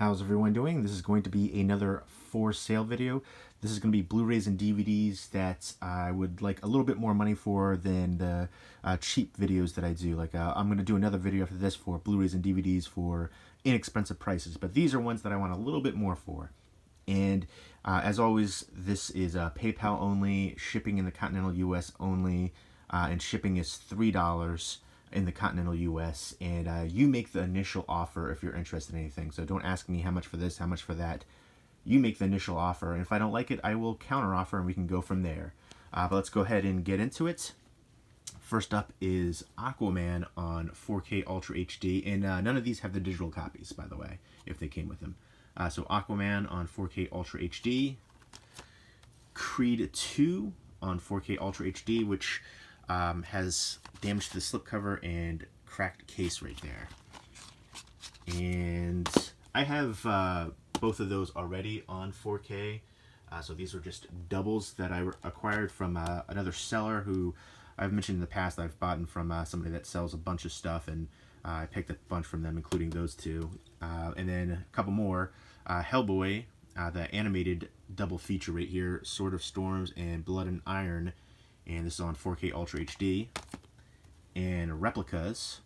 How's everyone doing? This is going to be another for sale video. This is going to be Blu-rays and DVDs that I would like a little bit more money for than the cheap videos that I do. I'm going to do another video after this for Blu-rays and DVDs for inexpensive prices, but these are ones that I want a little bit more for. And as always, this is PayPal only, shipping in the continental US only, and shipping is $3 in the continental US, and you make the initial offer if you're interested in anything. So don't ask me how much for this, how much for that. You make the initial offer, and if I don't like it, I will counter offer and we can go from there. But let's go ahead and get into it. First up is Aquaman on 4K Ultra HD, and none of these have the digital copies, by the way, if they came with them. So Aquaman on 4K Ultra HD, Creed 2 on 4K Ultra HD, which has damage to the slipcover and cracked case right there. And I have both of those already on 4K. So these are just doubles that I acquired from another seller who I've mentioned in the past. I've bought from somebody that sells a bunch of stuff, and I picked a bunch from them, including those two. And then a couple more. Hellboy, the animated double feature right here, Sword of Storms and Blood and Iron. And this is on 4K Ultra HD. And Replicas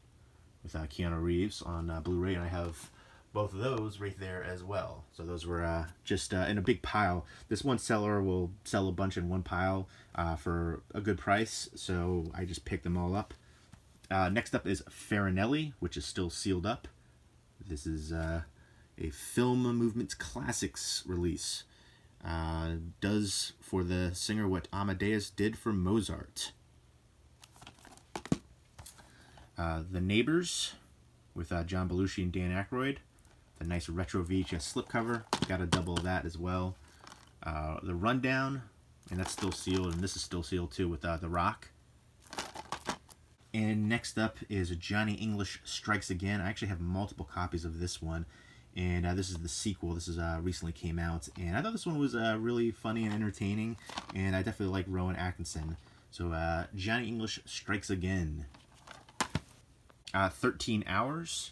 with Keanu Reeves on Blu-ray, and I have both of those right there as well. So those were just in a big pile. This one seller will sell a bunch in one pile for a good price, so I just picked them all up. Next up is Farinelli, which is still sealed up. This is a Film Movements Classics release. Does for the singer what Amadeus did for Mozart. The Neighbors with John Belushi and Dan Aykroyd. The nice retro VHS slipcover. Got a double of that as well. The Rundown, and that's still sealed, and this is still sealed too with The Rock. And next up is Johnny English Strikes Again. I actually have multiple copies of this one, and this is the sequel. This is recently came out, and I thought this one was really funny and entertaining, and I definitely like Rowan Atkinson. So Johnny English Strikes Again. 13 Hours,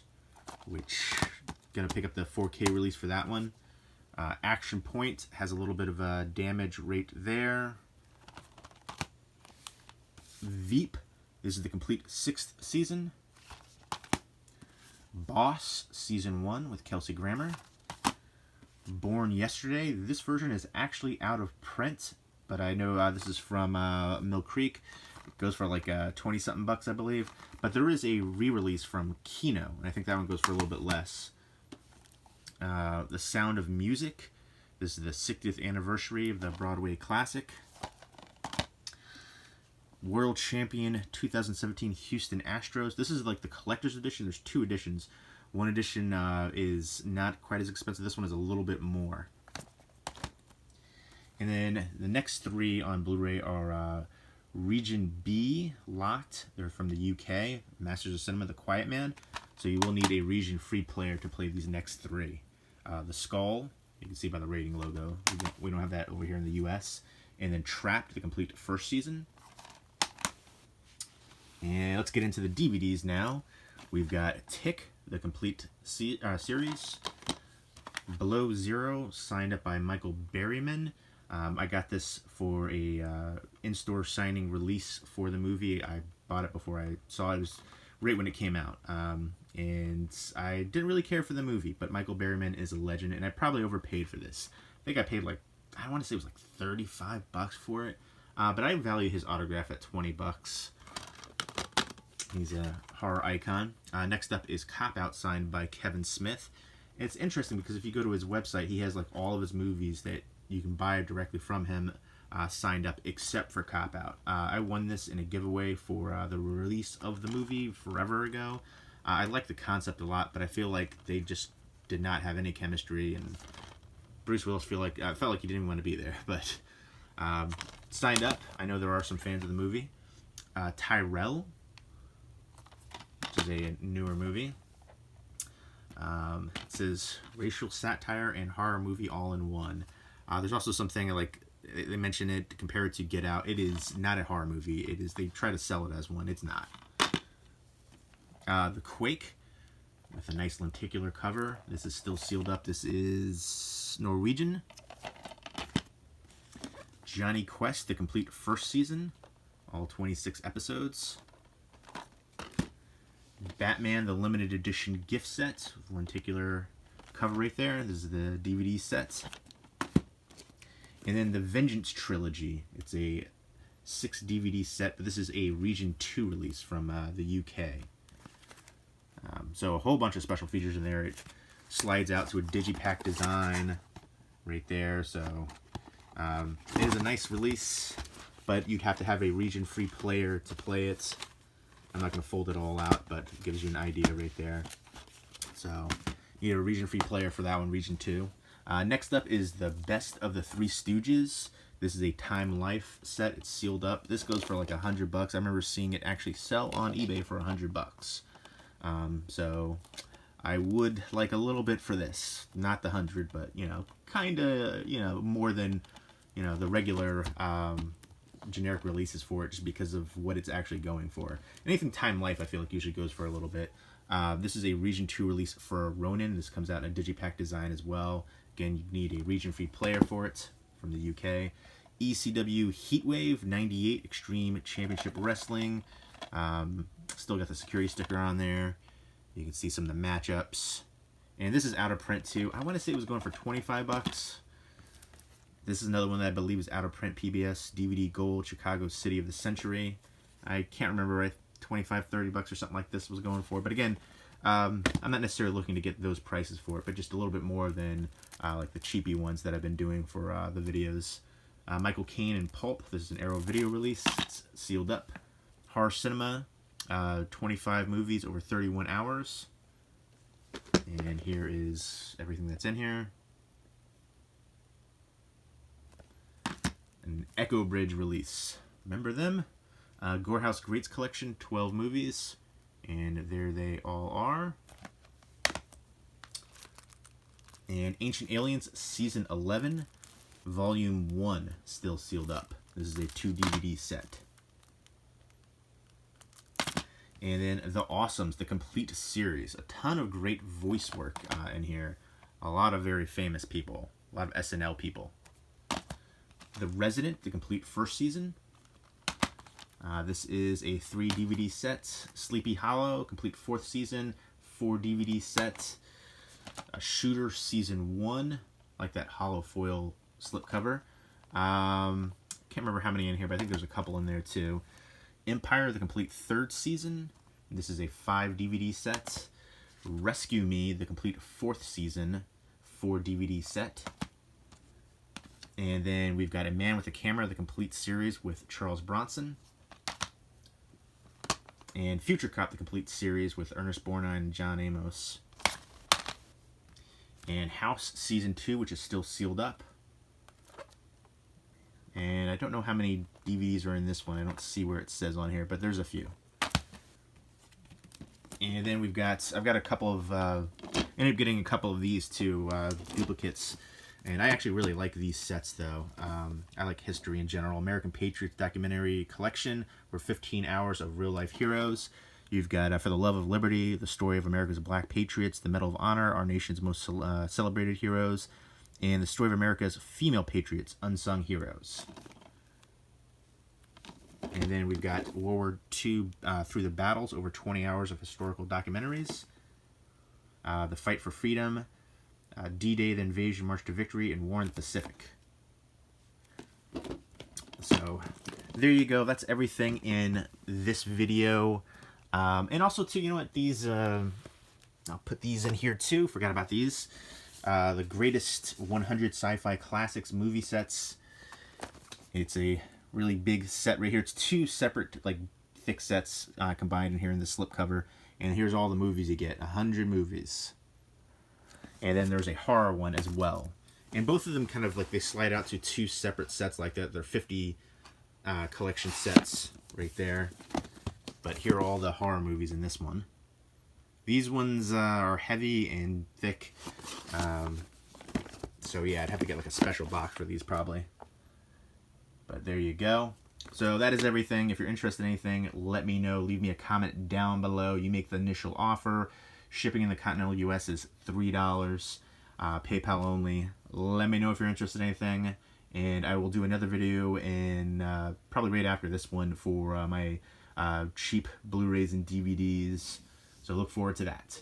which gonna pick up the 4K release for that one. Action Point has a little bit of a damage right there. Veep, this is the complete 6th season. Boss, Season 1 with Kelsey Grammer. Born Yesterday, this version is actually out of print, but I know this is from Mill Creek. It goes for like 20-something bucks, I believe. But there is a re-release from Kino, and I think that one goes for a little bit less. The Sound of Music. This is the 60th anniversary of the Broadway classic. World Champion 2017 Houston Astros. This is like the collector's edition. There's 2 editions. One edition is not quite as expensive. This one is a little bit more. And then the next 3 on Blu-ray are Region B Locked. They're from the UK. Masters of Cinema, The Quiet Man. So you will need a region free player to play these next 3. The Skull, you can see by the rating logo. We don't have that over here in the US. And then Trapped, the complete 1st season. And let's get into the DVDs now. We've got Tick, the complete series. Below Zero, signed up by Michael Berryman. I got this for a in-store signing release for the movie. I bought it before I saw it. It was right when it came out. And I didn't really care for the movie, but Michael Berryman is a legend, and I probably overpaid for this. I think I paid I want to say it was like 35 bucks for it. But I value his autograph at 20 bucks. He's a horror icon. Next up is Cop Out, signed by Kevin Smith. And it's interesting because if you go to his website, he has like all of his movies that you can buy directly from him signed up, except for Cop Out. I won this in a giveaway for the release of the movie forever ago. I like the concept a lot, but I feel like they just did not have any chemistry, and Bruce Willis felt like he didn't even want to be there. But signed up. I know there are some fans of the movie. Tyrell, which is a newer movie. It says racial satire and horror movie all in one. There's also something like they mention it, compare it to Get Out. It is not a horror movie. It is, they try to sell it as one. It's not. The Quake. with a nice lenticular cover. This is still sealed up. This is Norwegian. Johnny Quest, the complete first season, all 26 episodes. Batman, the limited edition gift set with lenticular cover right there. This is the DVD set. And then the Vengeance trilogy. It's a 6 DVD set, but this is a Region 2 release from the UK. So a whole bunch of special features in there. It slides out to a digipack design right there. So it is a nice release, but you'd have to have a region-free player to play it. I'm not going to fold it all out, but it gives you an idea right there. So you need a region-free player for that one, Region 2. Next up is the Best of the Three Stooges. This is a Time Life set. It's sealed up. This goes for like $100. I remember seeing it actually sell on eBay for $100. So I would like a little bit for this. Not the 100, but, you know, kind of, you know, more than, you know, the regular generic releases for it, just because of what it's actually going for. Anything Time Life, I feel like usually goes for a little bit. This is a Region 2 release for Ronin. This comes out in a digipack design as well. Again, you need a region-free player for it from the UK. ECW Heatwave 98 Extreme Championship Wrestling. Still got the security sticker on there. You can see some of the matchups. And this is out of print too. I want to say it was going for $25. This is another one that I believe is out of print, PBS DVD Gold, Chicago City of the Century. I can't remember, right? $25, $30 or something like this was going for. But again, I'm not necessarily looking to get those prices for it, but just a little bit more than like the cheapy ones that I've been doing for the videos. Michael Caine and Pulp. This is an Arrow video release. It's sealed up. Horror Cinema. 25 movies over 31 hours. And here is everything that's in here. An Echo Bridge release. Remember them? Gorehouse Greats Collection, 12 movies. And there they all are. And Ancient Aliens Season 11, Volume 1, still sealed up. This is a 2 DVD set. And then The Awesomes, the complete series. A ton of great voice work in here. A lot of very famous people. A lot of SNL people. The Resident, the complete first season. This is a 3 DVD set. Sleepy Hollow, complete 4th season, 4 DVD set. A Shooter Season 1, like that hollow foil slipcover. Can't remember how many in here, but I think there's a couple in there too. Empire, the complete 3rd season. This is a 5 DVD set. Rescue Me, the complete 4th season, 4 DVD set. And then we've got A Man with a Camera, the complete series with Charles Bronson. And Future Cop, the complete series with Ernest Borgnine and John Amos. And House Season 2, which is still sealed up. And I don't know how many DVDs are in this one. I don't see where it says on here, but there's a few. And then I've got a couple of, ended up getting a couple of these too, duplicates. And I actually really like these sets though. I like history in general. American Patriots Documentary Collection, for 15 hours of real life heroes. You've got For the Love of Liberty, the story of America's Black Patriots, the Medal of Honor, our nation's most celebrated heroes, and the story of America's female patriots, unsung heroes. And then we've got World War II Through the Battles, over 20 hours of historical documentaries. The Fight for Freedom, D-Day, The Invasion, March to Victory, and War in the Pacific. So there you go. That's everything in this video. And also, too, you know what? These, I'll put these in here, too. Forgot about these. The Greatest 100 Sci-Fi Classics movie sets. It's a really big set right here. It's 2 separate, like, thick sets combined in here in the slipcover. And here's all the movies you get. 100 movies. And then there's a horror one as well. And both of them kind of, like, they slide out to 2 separate sets like that. They're 50 collection sets right there. But here are all the horror movies in this one. These ones are heavy and thick. So yeah, I'd have to get like a special box for these probably. But there you go. So that is everything. If you're interested in anything, let me know. Leave me a comment down below. You make the initial offer. Shipping in the continental US is $3. PayPal only. Let me know if you're interested in anything, and I will do another video in probably right after this one for my cheap Blu-rays and DVDs. So look forward to that.